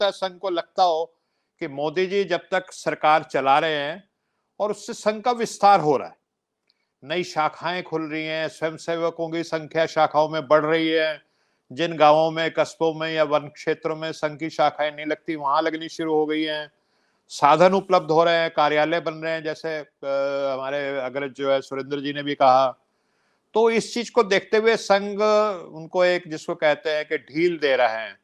सकता है संघ को लगता हो कि मोदी जी जब तक सरकार चला रहे हैं और उससे संघ का विस्तार हो रहा है, नई शाखाएं खुल रही हैं, स्वयंसेवकों की संख्या शाखाओं में बढ़ रही है, जिन गांवों में, कस्बों में या वन क्षेत्रों में संघ की शाखाएं नहीं लगती, वहां लगनी शुरू हो गई हैं, साधन उपलब्ध हो रहे हैं, कार्यालय बन रहे हैं, जैसे हमारे अग्रज जो है सुरेंद्र जी ने भी कहा। तो इस चीज को देखते हुए संघ उनको एक, जिसको कहते हैं कि ढील दे रहे हैं।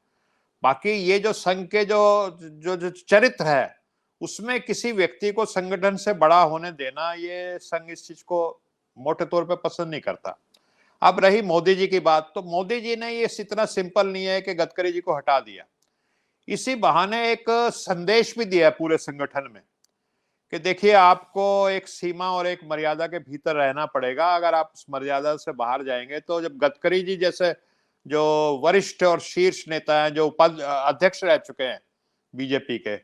बाकी ये जो संघ के जो चरित्र है, उसमें किसी व्यक्ति को संगठन से बड़ा होने देना, ये संघ इस चीज को मोटे तौर पे पसंद नहीं करता। अब रही मोदी जी की बात, तो मोदी जी ने ये इतना सिंपल नहीं है कि गडकरी जी को हटा दिया, इसी बहाने एक संदेश भी दिया पूरे संगठन में कि देखिए आपको एक सीमा और एक मर्यादा के भीतर रहना पड़ेगा, अगर आप उस मर्यादा से बाहर जाएंगे तो जब गडकरी जी जैसे जो वरिष्ठ और शीर्ष नेता हैं, जो अध्यक्ष रह चुके हैं बीजेपी के,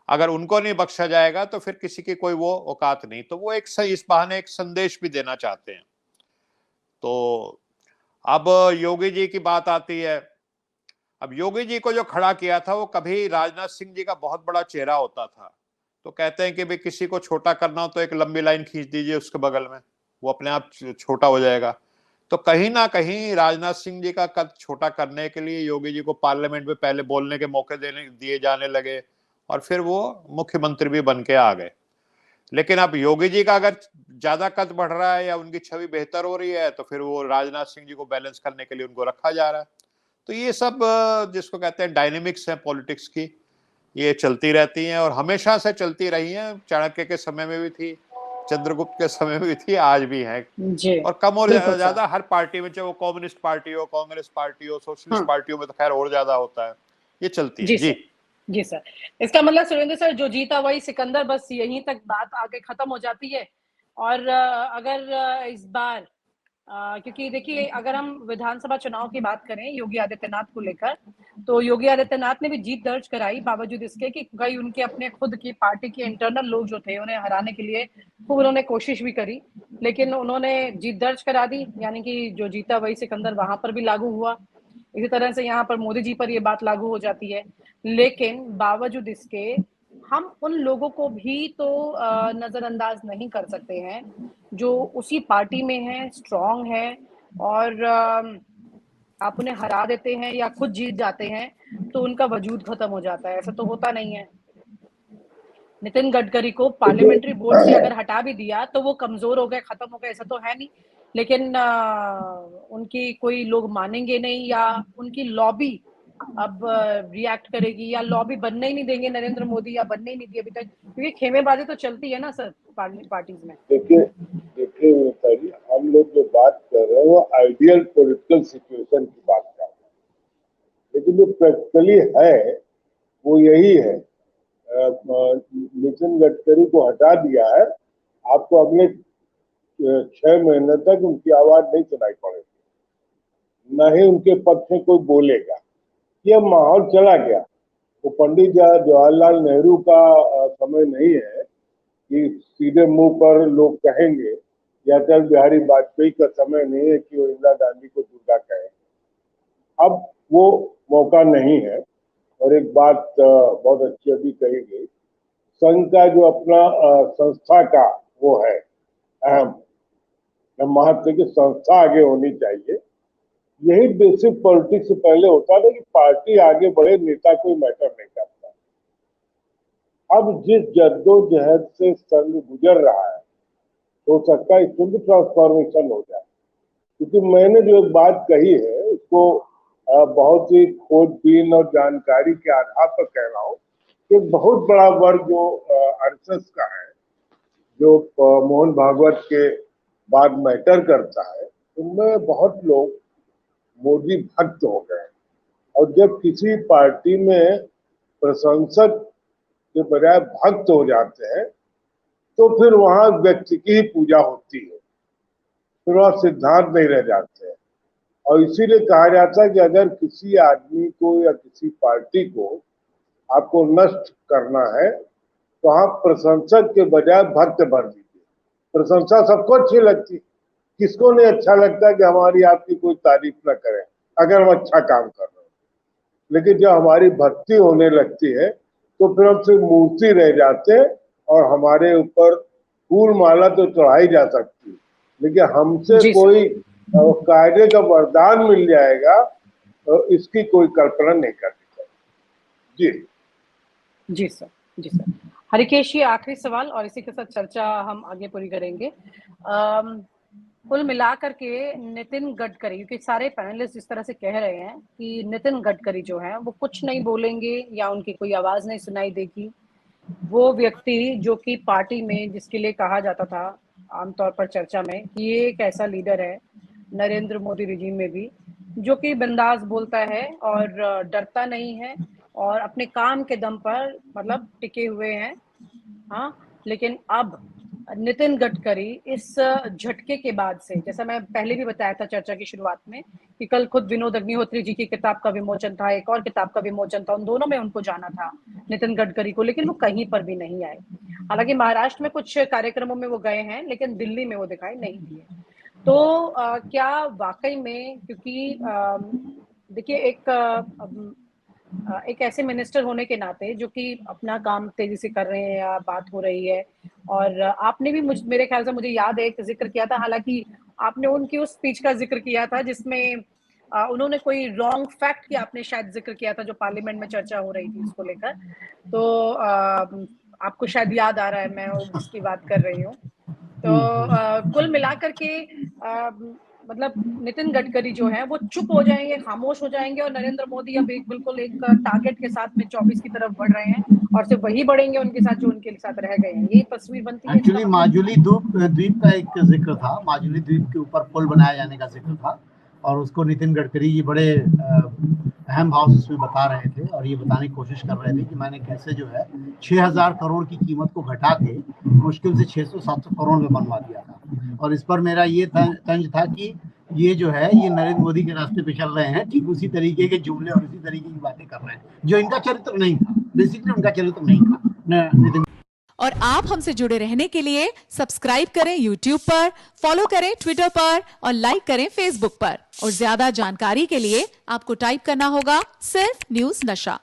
अगर उनको नहीं बख्शा जाएगा तो फिर किसी की कोई वो औकात नहीं। तो वो एक इस बहाने एक संदेश भी देना चाहते हैं। तो अब योगी जी की बात आती है। अब योगी जी को जो खड़ा किया था वो कभी राजनाथ सिंह जी का बहुत बड़ा चेहरा होता था, तो कहते हैं कि भाई किसी को छोटा करना हो तो एक लंबी लाइन खींच दीजिए उसके बगल में, वो अपने आप छोटा हो जाएगा। तो कहीं ना कहीं राजनाथ सिंह जी का कद छोटा करने के लिए योगी जी को पार्लियामेंट में पहले बोलने के मौके दिए जाने लगे और फिर वो मुख्यमंत्री भी बन के आ गए। लेकिन अब योगी जी का अगर ज्यादा कद बढ़ रहा है या उनकी छवि बेहतर हो रही है तो फिर वो राजनाथ सिंह जी को बैलेंस करने के लिए उनको रखा जा रहा है। तो ये सब जिसको कहते हैं डायनेमिक्स है पॉलिटिक्स की, ये चलती रहती हैं और हमेशा से चलती रही हैं। चाणक्य के समय में भी थी, चंद्रगुप्त के समय में भी थी, आज भी है। और कम और ज्यादा हर पार्टी में, चाहे वो कम्युनिस्ट पार्टी हो, कांग्रेस पार्टी हो, सोशलिस्ट पार्टियों में तो खैर और ज्यादा होता है, ये चलती है। जी सर, इसका मतलब सुरेंद्र सर जो जीता वही सिकंदर, बस यहीं तक बात आगे खत्म हो जाती है। और अगर इस बार क्योंकि देखिए अगर हम विधानसभा चुनाव की बात करें योगी आदित्यनाथ को लेकर, तो योगी आदित्यनाथ ने भी जीत दर्ज कराई, बावजूद इसके कि कई उनके अपने खुद की पार्टी के इंटरनल लोग जो थे उन्हें हराने के लिए खूब उन्होंने कोशिश भी करी, लेकिन उन्होंने जीत दर्ज करा दी। यानी कि जो जीता वही सिकंदर वहां पर भी लागू हुआ। इसी तरह से यहाँ पर मोदी जी पर ये बात लागू हो जाती है। लेकिन बावजूद इसके हम उन लोगों को भी तो नजरअंदाज नहीं कर सकते हैं जो उसी पार्टी में हैं, स्ट्रांग हैं, और आप उन्हें हरा देते हैं या खुद जीत जाते हैं तो उनका वजूद खत्म हो जाता है। ऐसा तो होता नहीं है। नितिन गडकरी को पार्लियामेंट्री बोर्ड से अगर हटा भी दिया तो वो कमजोर हो गए, खत्म हो गए, ऐसा तो है नहीं। लेकिन उनकी कोई लोग मानेंगे नहीं या उनकी लॉबी अब रिएक्ट करेगी या लॉबी बनने ही नहीं देंगे नरेंद्र मोदी, या बनने ही नहीं दी अभी तक, क्योंकि खेमेबाजी तो चलती है ना सर पार्टीज में। देखिए हम लोग जो बात कर रहे हैं वो आइडियल पॉलिटिकल सिचुएशन की बात कर रहे हैं, लेकिन जो प्रैक्टिकली है वो यही है। नितिन गडकरी को हटा दिया है, आपको अगले 6 महीने तक उनकी आवाज नहीं सुनाई पड़ेगी, न ही उनके पक्ष में कोई बोलेगा। यह माहौल चला गया। तो पंडित जवाहरलाल नेहरू का समय नहीं है कि सीधे मुंह पर लोग कहेंगे, या अटल बिहारी वाजपेयी का समय नहीं है कि वो इंदिरा गांधी को दुर्गा कहें। अब वो मौका नहीं है। और एक बात बहुत अच्छी अभी कही गई, संघ का जो अपना संस्था का वो है अहम महत्व की संस्था आगे होनी चाहिए। यही बेसिक पॉलिटिक्स से पहले होता था कि पार्टी आगे बढ़े, नेता कोई मैटर नहीं करता। अब जिस जद्दोजहद से संघ गुजर रहा है, हो सकता है इसमें भी ट्रांसफॉर्मेशन हो जाए। क्योंकि मैंने जो एक बात कही है उसको बहुत ही खोजबीन और जानकारी के आधार पर कह रहा हूँ कि बहुत बड़ा वर्ग जो आरएसएस का है, जो मोहन भागवत के बाद मैटर करता है, उनमें बहुत लोग मोदी भक्त हो गए। और जब किसी पार्टी में प्रशंसक के बजाय भक्त हो जाते हैं तो फिर वहां व्यक्ति की ही पूजा होती है, फिर वहां सिद्धांत नहीं रह जाते हैं। और इसीलिए कहा जाता है कि अगर किसी आदमी को या किसी पार्टी को आपको नष्ट करना है तो आप प्रशंसक के बजाय भक्त भर दीजिए। प्रशंसा सबको अच्छी लगती, किसको नहीं अच्छा लगता कि हमारी आपकी कोई तारीफ न करे अगर हम अच्छा काम कर रहे हैं। लेकिन जब हमारी भक्ति होने लगती है तो फिर हम सिर्फ मूर्ति रह जाते हैं और हमारे ऊपर फूल माला तो चढ़ाई जा सकती है, लेकिन हमसे जी कोई कायदे का वरदान मिल जाएगा इसकी कोई कल्पना नहीं करनी चाहिए। जी सर, जी सर। हरिकेश जी, आखिरी सवाल और इसी के साथ चर्चा हम आगे पूरी करेंगे। कुल मिलाकर के नितिन गडकरी, क्योंकि सारे पैनलिस्ट इस तरह से कह रहे हैं कि नितिन गडकरी जो है वो कुछ नहीं बोलेंगे या उनकी कोई आवाज नहीं सुनाई देगी। वो व्यक्ति जो कि पार्टी में जिसके लिए कहा जाता था आमतौर पर चर्चा में कि ये एक ऐसा लीडर है नरेंद्र मोदी रिजीम में भी जो कि बिंदास बोलता है और डरता नहीं है और अपने काम के दम पर मतलब टिके हुए हैं। हाँ, लेकिन अब नितिन गडकरी इस झटके के बाद से, जैसा मैं पहले भी बताया था चर्चा की शुरुआत में कि कल खुद विनोद अग्निहोत्री जी की किताब का विमोचन था, एक और किताब का विमोचन था, उन दोनों में उनको जाना था नितिन गडकरी को, लेकिन वो कहीं पर भी नहीं आए। हालांकि महाराष्ट्र में कुछ कार्यक्रमों में वो गए हैं, लेकिन दिल्ली में वो दिखाई नहीं दिए। तो क्या वाकई में, क्योंकि देखिए एक ऐसे मिनिस्टर होने के नाते जो कि अपना काम तेजी से कर रहे हैं या बात हो रही है, और आपने भी मेरे ख्याल से मुझे याद है एक जिक्र किया था, हालांकि आपने उनकी उस स्पीच का जिक्र किया था जिसमें उन्होंने कोई रॉन्ग फैक्ट की आपने शायद जिक्र किया था जो पार्लियामेंट में चर्चा हो रही थी उसको लेकर। तो आपको शायद याद आ रहा है मैं जिसकी बात कर रही हूँ। तो कुल मिलाकर के मतलब नितिन गडकरी जो है वो चुप हो जाएंगे, खामोश हो जाएंगे और नरेंद्र मोदी अब बिल्कुल एक टारगेट के साथ में 24 की तरफ बढ़ रहे हैं और सिर्फ वही बढ़ेंगे उनके साथ जो उनके साथ रह गए हैं। यही तस्वीर बनती है। एक्चुअली माजुली द्वीप का एक जिक्र था, माजुली द्वीप के ऊपर पुल बनाया जाने का जिक्र था और उसको नितिन गडकरी जी बड़े अहम भाव से उसमें बता रहे थे और ये बताने की कोशिश कर रहे थे कि मैंने कैसे जो है 6000 करोड़ की कीमत को घटा के मुश्किल से 600-700 करोड़ में बनवा दिया था। और इस पर मेरा ये तंज था कि ये जो है ये नरेंद्र मोदी के रास्ते पे चल रहे हैं, ठीक उसी तरीके के जुमले और उसी तरीके की बातें कर रहे हैं जो इनका चरित्र नहीं था, बेसिकली उनका चरित्र नहीं था नितिन। और आप हमसे जुड़े रहने के लिए सब्सक्राइब करें YouTube पर, फॉलो करें Twitter पर और लाइक करें Facebook पर। और ज्यादा जानकारी के लिए आपको टाइप करना होगा सिर्फ न्यूज़ नशा।